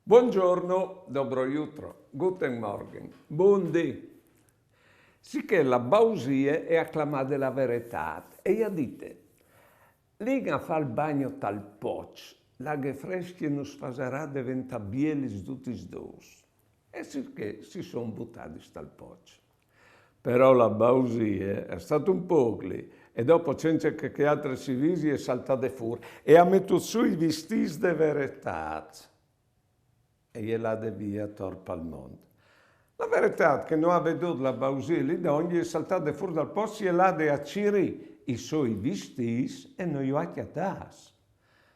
Buongiorno, dobro jutro, guten Morgen, buondì. Sicché la bausie è acclamata la verità e io dite, liga fa il bagno tal poc, la che freschi non sfaserà diventa bielis tutti i dos. E sicché si sono buttati tal poc. Però la bausie è stato un po' lì e dopo c'è che altre si visi e saltate fuori e ha messo su i vestis de verità e gliela devia torpa al mondo. La verità è che non ha veduto la bausia lì da ogni è saltata fuori dal posto e l'ha de acciri i suoi vestis e non gli ha chiatas.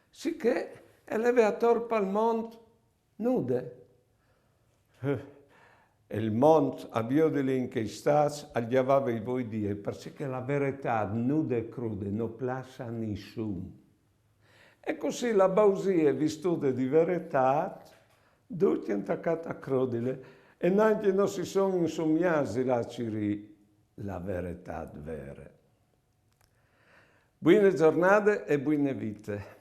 Sicché e le aveva torpa al mondo nude. E il mondo aveva delle inchiestas agli aveva i voi dire perché la verità nuda e cruda non piace a nessuno. E così la bausia vissuta di verità tutti attaccati a crodile e neanche non si sono insommiati la verità vera. Buone giornate e buone vite.